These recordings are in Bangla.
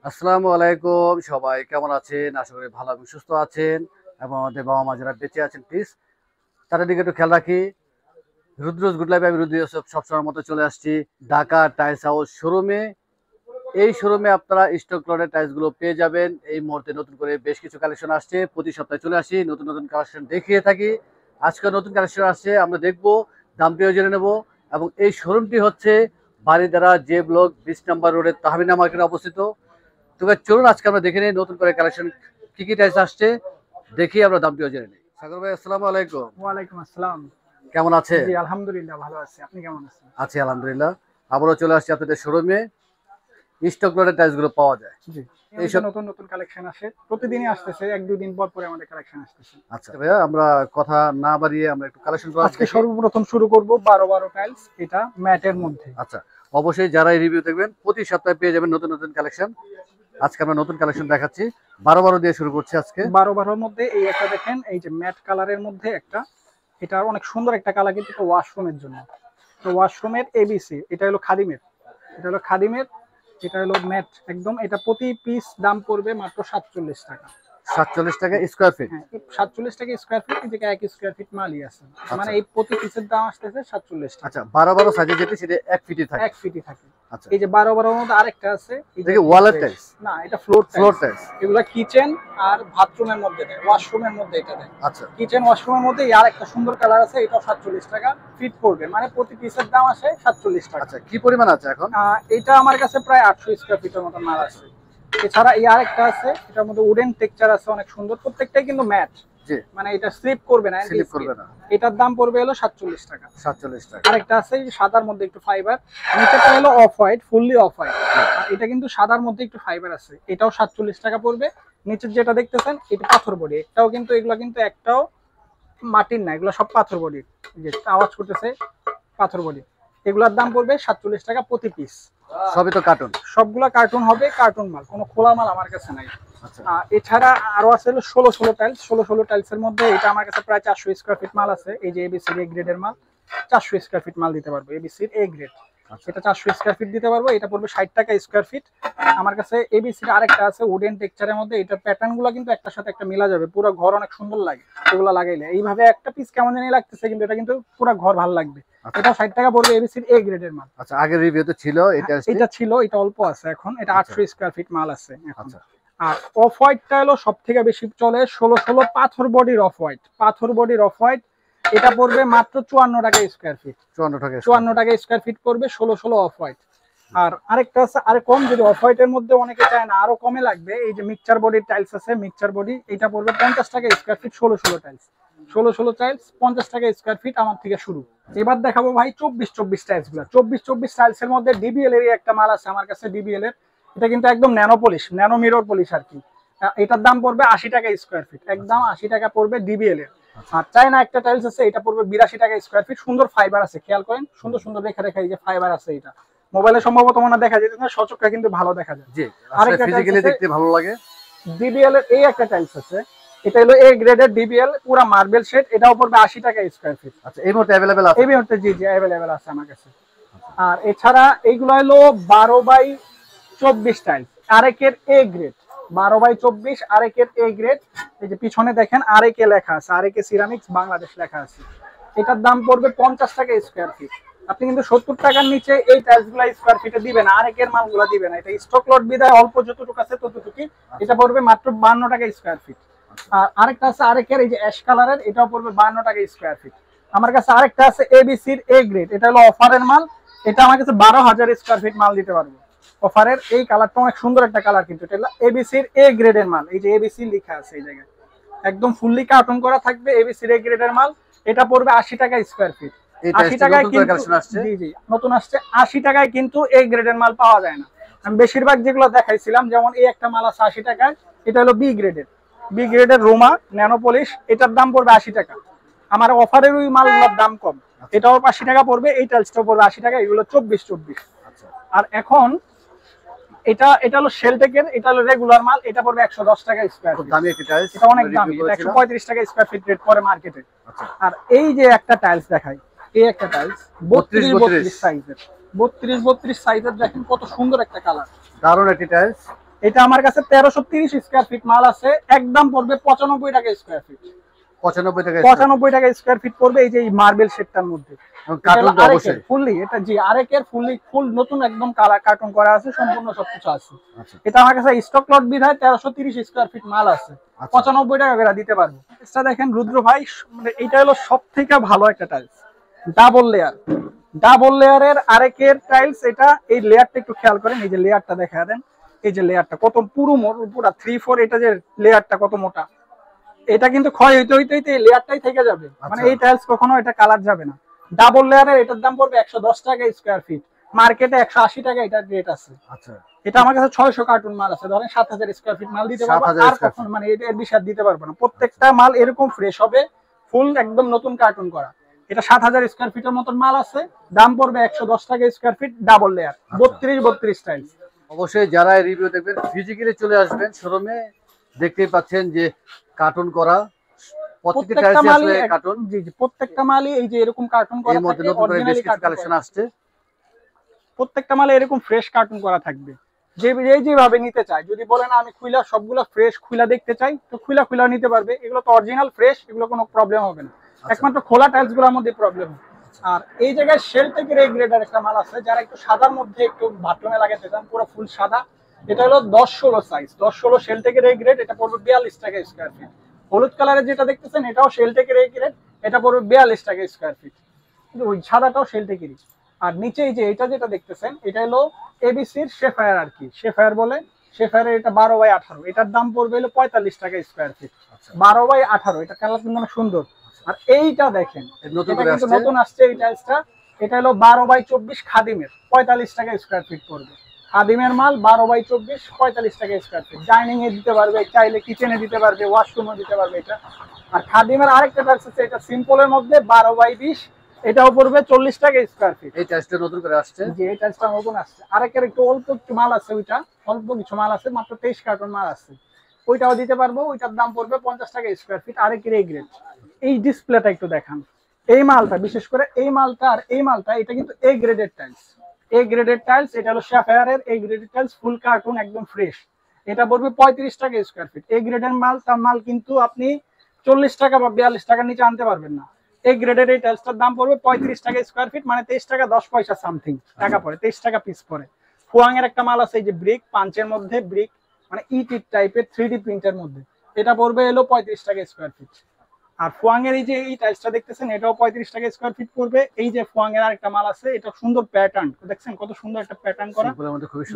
আসসালামু আলাইকুম, সবাই কেমন আছেন? আশা করি ভালো এবং সুস্থ আছেন এবং আমাদের বাবা মা যারা বেঁচে আছেন প্লিজ তাদের দিকে একটু খেয়াল রাখি। রুদ্রজ গুড লাইফ, আমি রুদ্র ইউসুফ সবসময়ের মতো চলে আসছি ঢাকা টাইলস হাউস শোরুমে। এই শোরুমে আপনারা স্টক লটের টাইলস গুলো পেয়ে যাবেন। এই মুহূর্তে নতুন করে বেশ কিছু কালেকশন আসছে, প্রতি সপ্তাহে চলে আসি, নতুন নতুন কালেকশন দেখিয়ে থাকি। আজকে নতুন কালেকশন আসছে, আমরা দেখবো, দামটিও জেনে নেব। এবং এই শোরুমটি হচ্ছে বারিধারা জে ব্লক 20 নম্বর রোডের তাহমিনা মার্কেটে অবস্থিত। তবে চলুন আজকে আমরা দেখে নিই নতুন করে কালেকশন কি কি টাইলস আসছে, দেখি আমরা দামটিও জেনে নিই। সাগর ভাই, আসসালামু আলাইকুম। ওয়ালাইকুম আসসালাম। কেমন আছে? জি, আলহামদুলিল্লাহ ভালো আছি। আপনি কেমন আছেন? আছি আলহামদুলিল্লাহ। আবারও চলে আসছি আপনাদের শোরুমে। স্টক লটের টাইলস গুলো পাওয়া যায়। জি, এইসব নতুন নতুন কালেকশন আসে, প্রতিদিনই আসতেছে, এক দুই দিন পর পরে আমাদের কালেকশন আসতেছে। আচ্ছা ভাইয়া, আমরা কথা না বাড়িয়ে আমরা একটু কালেকশন করা আজকে সর্বপ্রথম শুরু করব 12 টাইলস, এটা ম্যাটের মধ্যে। আচ্ছা, অবশ্যই যারা এই রিভিউ দেখবেন প্রতি সপ্তাহে পেয়ে যাবেন নতুন নতুন কালেকশন। আজকে আমরা নতুন কালেকশন দেখাচ্ছি, 12 দিয়ে শুরু করছি আজকে। 12 মধ্যে এই একটা দেখেন, এই যে ম্যাট কালারের মধ্যে একটা, এটা অনেক সুন্দর একটা কালার, কিন্তু এটা ওয়াশরুমের জন্য। তো ওয়াশরুমের এবিসি, এটা হলো খাদিমের, এটা হলো খাদিমের, এটা হলো ম্যাট একদম। এটা প্রতি পিস দাম পড়বে মাত্র 47 টাকা। 47 টাকা স্কোয়ার ফিট। হ্যাঁ, 47 টাকা স্কোয়ার ফিট, থেকে 1 স্কোয়ার ফিট মালই আছে। আচ্ছা। মানে এই প্রতি পিসের দাম আসতেছে 47 টাকা। আচ্ছা, 12 সাইজে যেটি সেটা 1 ফিটই থাকে। 1 ফিটই থাকে। আচ্ছা, এই যে 12 মধ্যে আরেকটা আছে, এই যে ওয়ালের টাইলস না, এটা ফ্লোর ফ্লোর টাইলস। টাইলস। এগুলা কিচেন আর বাথরুমের মধ্যে দেয়, ওয়াশরুমের মধ্যে এটা দেয়। আচ্ছা কিচেন ওয়াশরুমের মধ্যে আর একটা সুন্দর কালার আছে, এটাও 47 টাকা ফিট পড়বে। মানে প্রতি পিসের দাম আসে 47 টাকা। আচ্ছা, কি পরিমাণ আছে এখন? এটা আমার কাছে প্রায় 800 স্কোয়ার ফিটের মতো মাল আছে। এছাড়া এই আরেকটা আছে, এটার মধ্যে উডেন টেক্সচার আছে, অনেক সুন্দর। প্রত্যেকটাই কিন্তু ম্যাট, জি, মানে এটা স্লিপ করবে না, স্লিপ করবে না। এটার দাম পড়বে হলো 47 টাকা। 47 টাকা। আরেকটা আছে এই যে সাদার মধ্যে একটু ফাইবার, নিচেরটা হলো off white, fully off white. এটা কিন্তু সাদার মধ্যে একটু ফাইবার আছে, এটাও 47 টাকা পড়বে। নিচের যেটা দেখতেছেন এটা পাথর বডি, এটাও কিন্তু, এগুলো কিন্তু একটাও মাটির না, এগুলো সব পাথর বডি। যে আওয়াজ করতেছে, পাথর বডি। এগুলোর দাম পড়বে 47 টাকা প্রতি পিস। সবই তো কার্টুন? সবগুলা কার্টুন হবে, কার্টুন মাল, কোনো খোলা মাল আমার কাছে নাই। আচ্ছা, এছাড়া আরো আছে হলো 16 টাইলস। 16 টাইলসের মধ্যে এটা আমার কাছে প্রায় 400 স্কোয়ার ফিট মাল আছে। এই যে এবিসির এ গ্রেডের মাল, 400 স্কোয়ার ফিট মাল দিতে পারবো, এবিসির এ গ্রেড। আচ্ছা। এটা 400 স্কোয়ার ফিট দিতে পারবো, এটা পড়বে 60 টাকা স্কোয়ার ফিট। আমার কাছে এবিসির আরেকটা আছে উডেন টেক্সচারের মধ্যে, এটার প্যাটার্ন গুলো কিন্তু একটার সাথে একটা মিলা যাবে, পুরো ঘর অনেক সুন্দর লাগে এগুলো লাগাইলে। এইভাবে একটা পিস কেমন জানি লাগতেছে, কিন্তু এটা কিন্তু পুরো ঘর ভালো লাগবে। আচ্ছা। এটা 60 টাকা পড়বে, এবিসির এ গ্রেডের মাল। আচ্ছা, আগের রিভিউ তো ছিল এটা? এটা ছিল, এটা অল্প আছে এখন, এটা আচ্ছা। 800 স্কোয়ার ফিট মাল আছে এখন। আচ্ছা, আর অফ হোয়াইটটা হলো সব থেকে বেশি চলে, 16 পাথর বডির অফ হোয়াইট, পাথর বডির অফ হোয়াইট। এটা পড়বে মাত্র 54 টাকা স্কোয়ার ফিট। 54 টাকা। 54 টাকা স্কোয়ার ফিট পড়বে 16 অফ হোয়াইট। আর আরেকটা আছে আরে কম, যদি অফ হোয়াইটের মধ্যে অনেকে চায় না আরো কমে লাগবে, এই যে মিক্সচার বডির টাইলস আছে, মিক্সচার বডি, এটা পড়বে 50 টাকা স্কোয়ার ফিট। 16 টাইলস, 16 টাইলস 50 টাকা স্কোয়ার ফিট আমার থেকে শুরু। এবার দেখাবো ভাই 24 টাইলস গুলা। 24 টাইলস এর মধ্যে ডিবিএল এর একটা মাল আছে আমার কাছে, ডিবিএল এর। এটা কিন্তু একদম nano polish, nano mirror polish আর কি। এটার দাম পড়বে 80 টাকা স্কোয়ার ফিট, একদম 80 টাকা পড়বে ডিবিএল এর। আর চায়না একটা টাইলস আছে, এটা পড়বে 82 টাকা স্কোয়ার ফিট। সুন্দর ফাইবার আছে, খেয়াল করেন, সুন্দর সুন্দর রেখা রেখা এই যে ফাইবার আছে। এটা মোবাইলে সম্ভবত মনে দেখা যায় না, সচক্ষে কিন্তু ভালো দেখা যায়। জি, আরেকটা ফিজিক্যালি দেখতে ভালো লাগে। ডিবিএল এর এই একটা টাইলস আছে, এটা হলো এ গ্রেডের ডিবিএল, পুরো মার্বেল শেড, এটাও পড়বে 80 টাকা স্কোয়ার ফিট। আচ্ছা, এই মুহূর্তে অ্যাভেলেবেল আছে? এই মুহূর্তে জি জি অ্যাভেলেবেল আছে আমার কাছে। আর এছাড়া এইগুলো হলো 12x24 টাইলস, আরেকের এ গ্রেড। 12x24 আরেকের এ গ্রেড। এই যে পিছনে দেখেন আরেকে লেখা আছে, আরেকে সিরামিক্স বাংলাদেশ লেখা আছে। এটার দাম পড়বে 50 টাকা স্কোয়ার ফিট। আপনি কিন্তু 70 টাকার নিচে এই টাইলস গুলা স্কোয়ার ফিটে দিবেন, আরেকের মালগুলা দিবেন। এটা স্টক লট বিদায় অল্প যতটুকু আছে ততটুকুই। এটা পড়বে মাত্র 52 টাকা স্কোয়ার ফিট। আর আরেকটা আছে আরেকের, এই যে অ্যাশ কালারের, এটাও পড়বে 52 টাকা স্কোয়ার ফিট। আমার কাছে আরেকটা আছে এবিসির এ গ্রেড, এটা হলো অফারের মাল। এটা আমার কাছে 12,000 স্কোয়ার ফিট মাল দিতে পারবো অফারের। এই কালারটা অনেক সুন্দর একটা কালার, কিন্তু এটা এবিসির এ গ্রেডের মাল। এই যে এবিসি লেখা আছে এই জায়গায়, একদম ফুললি কার্টন করা থাকবে, এবিসির এ গ্রেডের মাল। এটা পড়বে 80 টাকা স্কোয়ার ফিট। 80 টাকায় কিন্তু, জি জি নতুন আসছে, 80 টাকায় কিন্তু এ গ্রেডের মাল পাওয়া যায় না। আমি বেশিরভাগ যেগুলো দেখাইছিলাম, যেমন এই একটা মাল আছে 80 টাকায়, এটা হলো বি গ্রেডের, বি গ্রেডের রোমা ন্যানো পলিশ, এটার দাম পড়বে 80 টাকা। আমার অফারের ওই মালগুলোর দাম কম, এটাও 80 টাকা পড়বে, এই টাইলসটাও পড়বে 80 টাকা। এগুলো 24। আর এখন এটা এটা হলো শেলটেকের, এটা হলো রেগুলার মাল, এটা পড়বে 110 টাকা স্কয়ার ফিট। দামি একটা টাইলস, এটা অনেক দামি, এটা 135 টাকা স্কয়ার ফিট রেট করে মার্কেটে। আর এই যে একটা টাইলস দেখাই, এই একটা টাইলস 32 সাইজের, 32 সাইজের, দেখেন কত সুন্দর একটা কালার, দারুণ একটা টাইলস। এটা আমার কাছে 1330 স্কয়ার ফিট মাল আছে, একদম পড়বে 95 টাকা স্কয়ার ফিট। 95 টাকা 95 টাকা স্কয়ার ফিট পড়বে এই যে এই মার্বেল শেডটার মধ্যে। কার্টুন তো অবশ্যই ফুললি, এটা জি আরেকের ফুল নতুন একদম কালার কার্টুন করা আছে, সম্পূর্ণ সবকিছু আছে। আচ্ছা এটা আমার কাছে স্টক লট বিধায় 1330 স্কয়ার ফিট মাল আছে, 95 টাকা করে দিতে পারবো। এটা দেখেন রুদ্র ভাই, মানে এটা হলো সবথেকে ভালো একটা টাইলস, ডাবল লেয়ার। ডাবল লেয়ারের আরেকের টাইলস এটা। এই লেয়ারটা একটু খেয়াল করেন, এই যে লেয়ারটা দেখা দেন, এই যে লেয়ারটা কত পুরো পুরো 3-4, এটা যে লেয়ারটা কত মোটা, এটা কিন্তু ক্ষয় হইতে হইতে হইতে এই লেয়ারটাই থেকে যাবে, মানে এই টাইলস কখনো এটা কালার যাবে না। ডাবল লেয়ারের এটার দাম পড়বে 110 টাকা স্কয়ার ফিট, মার্কেটে 180 টাকা এটার রেট আছে। আচ্ছা এটা আমার কাছে 600 কার্টুন মাল আছে, ধরেন 7000 স্কয়ার ফিট মাল দিতে পারবো, আর কখন মানে এর বেশি আর দিতে পারবো না। প্রত্যেকটা মাল এরকম ফ্রেশ হবে, ফুল একদম নতুন কার্টুন করা। এটা 7000 স্কয়ার ফিটের মতন মাল আছে, দাম পড়বে 110 টাকা square feet, double layer, 32 tiles. অবশ্যই যারা রিভিউ দেখবেন ফিজিক্যালি চলে আসবেন শোরুমে, দেখতেই পাচ্ছেন যে কার্টুন করা প্রত্যেকটা টাইলস আসলে কার্টুন। জি জি, প্রত্যেকটা মালই এই যে এরকম কার্টুন করা এর মধ্যে থাকে, নতুন করে বেশ অরিজিনালি কিছু কালেকশন আসছে। প্রত্যেকটা মালে এরকম ফ্রেশ কার্টুন করা থাকবে, যেভাবে নিতে চায়। যদি বলেন আমি খুইলা সবগুলো ফ্রেশ খুইলা দেখতে চাই, তো খুইলা নিতে পারবে। এগুলো তো অরিজিনাল ফ্রেশ, এগুলো কোনো প্রবলেম হবে না। একমাত্র খোলা টাইলস গুলোর মধ্যে প্রবলেম। আর এই জায়গায় শেলটেকের এই গ্রেডের একটা মাল আছে, যারা একটু সাদার মধ্যে একটু বাথরুমে লাগাতে চান, পুরো ফুল সাদা। এটা হলো 10-16 সাইজ, 10-16 শেলটেকের এই গ্রেড, এটা পড়বে 42 টাকা স্কয়ার ফিট। হলুদ কালারের যেটা দেখতেছেন এটাও শেলটেকের এই গ্রেড, এটা পড়বে 42 টাকা স্কয়ার ফিট, কিন্তু ওই সাদাটাও শেলটেকেরই। আর নিচে এই যে এটা যেটা দেখতেছেন, এটা হলো এবিসির শেফায়ার আর কি, শেফায়ার বলে। শেফায়ারের এটা 12/18, এটার দাম পড়বে হলো 45 টাকা স্কয়ার ফিট। 12/18, এটা কালার কিন্তু অনেক সুন্দর। আর এইটা দেখেন, নতুন আসছে এই টাইলসটা, এটা হলো 12/24 খাদিমের, 45 টাকা স্কয়ার ফিট পড়বে। খাদিমের মাল 12/24, 45 টাকা স্কয়ার ফিট। ডাইনিং এ দিতে পারবে, চাইলে কিচেনে দিতে পারবে, ওয়াশরুমে দিতে পারবে এটা। আর খাদিমের আরেকটা টাইলস আছে, এটা সিম্পলের মধ্যে 12/20, এটাও পড়বে 40 টাকা স্কয়ার ফিট। এই টাইলসটা নতুন করে আসছে, যে এই টাইলসটা নতুন আসছে। আরেকের একটু অল্প একটু মাল আছে, ওইটা অল্প কিছু মাল আছে, মাত্র 23 কার্টন মাল আছে, ওইটাও দিতে পারবো। ওইটার দাম পড়বে 50 টাকা স্কয়ার ফিট। আরেকের এই গ্রেড। এই ডিসপ্লেটা একটু দেখান, এই মালটা বিশেষ করে এই মালটা আর এই মালটা, এটা কিন্তু এ গ্রেডের টাইলস। এ গ্রেডের টাইলস, এটা হলো শেফায়ারের এ গ্রেডের টাইলস, ফুল কার্টুন একদম ফ্রেশ। এটা পড়বে 35 টাকা স্কয়ার ফিট। এ গ্রেডের মাল, তার মাল কিন্তু আপনি 40 টাকা বা 42 টাকার নিচে আনতে পারবেন না। এই গ্রেডের এই টাইলসটার দাম পড়বে 35 টাকা স্কয়ার ফিট, মানে 23 টাকা 10 পয়সা সামথিং টাকা পড়ে, 23 টাকা পিস পড়ে। ফুয়াং এর একটা মাল আছে, এই যে ব্রিক পাঞ্চের মধ্যে, ব্রিক মানে ইটি টাইপের 3D প্রিন্টের মধ্যে, এটা পড়বে হলো 35 টাকা স্কয়ার ফিট। আর ফুয়াং এর এই যে এই টাইলসটা দেখতেছেন, এটাও 35 টাকা স্কয়ার ফিট পড়বে। এই যে ফুয়াং এর আরেকটা মাল আছে, এটা সুন্দর প্যাটার্ন, দেখছেন কত সুন্দর একটা প্যাটার্ন করা,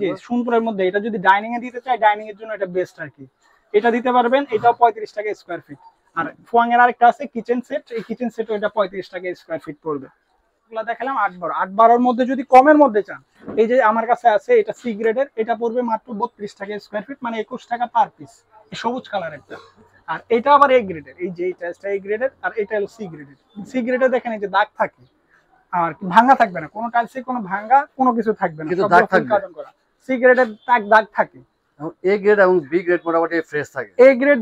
জি সুন্দরের মধ্যে। এটা যদি ডাইনিং এ দিতে চাই, ডাইনিং এর জন্য এটা বেস্ট আর কি, এটা দিতে পারবেন। এটাও 35 টাকা স্কয়ার ফিট। আর ফুয়াং এর আরেকটা আছে কিচেন সেট, এই কিচেন সেট এটা 35 টাকা স্কয়ার ফিট পড়বে। এগুলো দেখালাম 8/12 মধ্যে। যদি কমের মধ্যে চান, এই যে আমার কাছে আছে এটা সি গ্রেডের, এটা পড়বে মাত্র 32 টাকা স্কয়ার ফিট, মানে 21 টাকা পার পিস, এই সবুজ কালার একটা। আর এটা আবার এ গ্রেডের, এই যে এই টাইলসটা এ গ্রেডের, আর এটা হলো সি গ্রেডের। সি গ্রেডে দেখেন এই যে দাগ থাকে, আর ভাঙা থাকবে না, কোনো টাইলসে কোনো ভাঙা কোনো কিছু থাকবে না, কিন্তু দাগ থাকবে। সি গ্রেডের দাগ থাকে। এ গ্রেড এবং বি গ্রেড মোটামুটি ফ্রেশ থাকে। এ গ্রেড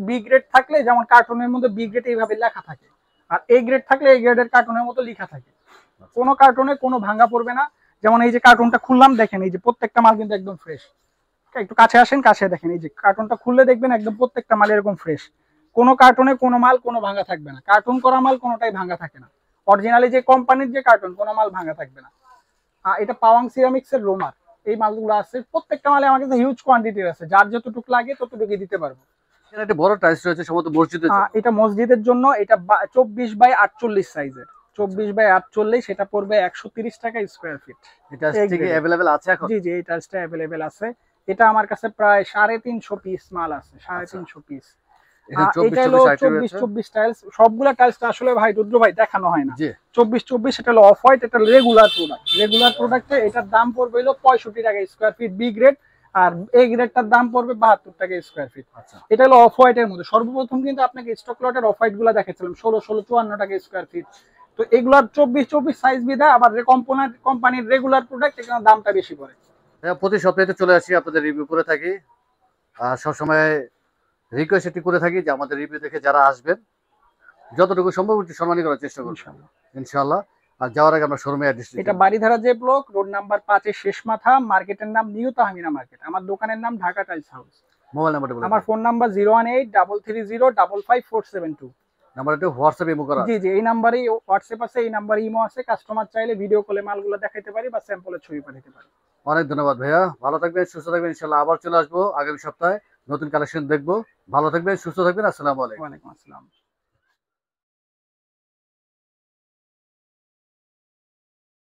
বি গ্রেড থাকলে যেমন কার্টুনের মধ্যে বি গ্রেড এইভাবে লেখা থাকে, আর এ গ্রেড থাকলে এ গ্রেডের কার্টুনের মতো লেখা থাকে। কোনো কার্টুনে কোনো ভাঙা পড়বে না। যেমন এই যে কার্টুনটা খুললাম, দেখেন এই যে প্রত্যেকটা মাল কিন্তু একদম ফ্রেশ। একটু কাছে আসেন, কাছে দেখেন, এই যে কার্টুনটা খুললে দেখবেন একদম প্রত্যেকটা মাল এরকম ফ্রেশ। কোনো কার্টুনে কোনো মাল কোনো ভাঙা থাকবে না, কার্টুন করা মাল কোনোটাই ভাঙা থাকে না। অরিজিনালি যে কোম্পানির যে কার্টুন, কোনো মাল ভাঙা থাকবে না। আর এটা পাওয়াং সিরামিক্স এর রোমার, এই মালগুলো আছে প্রত্যেকটা মালে আমার কাছে হিউজ কোয়ান্টিটি আছে, যার যতটুকু লাগে ততটুকু দিতে পারবো। এখানে একটা বড় টাইলস রয়েছে সম্ভবত মসজিদের জন্য। এটা মসজিদের জন্য, এটা 24/48 সাইজের, 24/48, সেটা পড়বে 130 টাকা স্কয়ার ফিট। এটা ঠিক अवेलेबल আছে এখন? জি জি, এই টাইলসটা अवेलेबल আছে। এটা আমার কাছে প্রায় 350 পিস মাল আছে, 350 পিস। এটা হলো 24 টাইলস, সবগুলা টাইলসটা আসলে ভাই রুদ্র ভাই দেখানো হয় না। 24 এটা হলো অফ হোয়াইট, এটা রেগুলার প্রোডাক্ট। রেগুলার প্রোডাক্টে এটার দাম পড়বে হলো 65 টাকা স্কয়ার ফিট বি গ্রেড, আর এ গ্রেডটার দাম পড়বে 72 টাকা স্কয়ার ফিট। এটা হলো অফ হোয়াইট এর মধ্যে। সর্বপ্রথম কিন্তু আপনাকে স্টক লটের অফ হোয়াইট গুলো দেখাচ্ছিলাম 16-54 টাকা স্কয়ার ফিট। তো এগুলার 24 সাইজ বিধা, আবার কোম্পানির রেগুলার প্রোডাক্ট, এখানে দামটা বেশি পড়ে। প্রতি সপ্তাহে চলে আসি, আপনাদের রিভিউ করে থাকি, আর সবসময় রিকোয়েস্ট এটি করে থাকি যে আমাদের রিভিউ দেখে যারা আসবেন যতটুকু সম্ভব একটু সম্মানী করার চেষ্টা করব ইনশাআল্লাহ। আর যাওয়ার আগে আমরা শোরুমে অ্যাড্রেস এটা বাড়িধারা যে ব্লক, রোড নাম্বার 5 এর শেষ মাথা, মার্কেটের নাম নিউ তাহমিনা মার্কেট, আমার দোকানের নাম ঢাকা টাইলস হাউস। মোবাইল নাম্বারটা বলে আমার ফোন নাম্বার 01833055472। নাম্বারটা হোয়াটসঅ্যাপে ইমো করা আছে। জি জি, এই নাম্বারেই হোয়াটসঅ্যাপ আছে, এই নাম্বারে ইমো আছে। কাস্টমার চাইলে ভিডিও কলে মালগুলো দেখাইতে পারি বা স্যাম্পলের ছবি পাঠাতে পারি। অনেক ধন্যবাদ ভাইয়া, ভালো থাকবেন, সুস্থ থাকবেন। ইনশাআল্লাহ আবার চলে আসবো আগামী সপ্তাহে, নতুন কালেকশন দেখবো। ভালো থাকবেন, সুস্থ থাকবেন। আসসালামু আলাইকুম। ওয়ালাইকুম আসসালাম।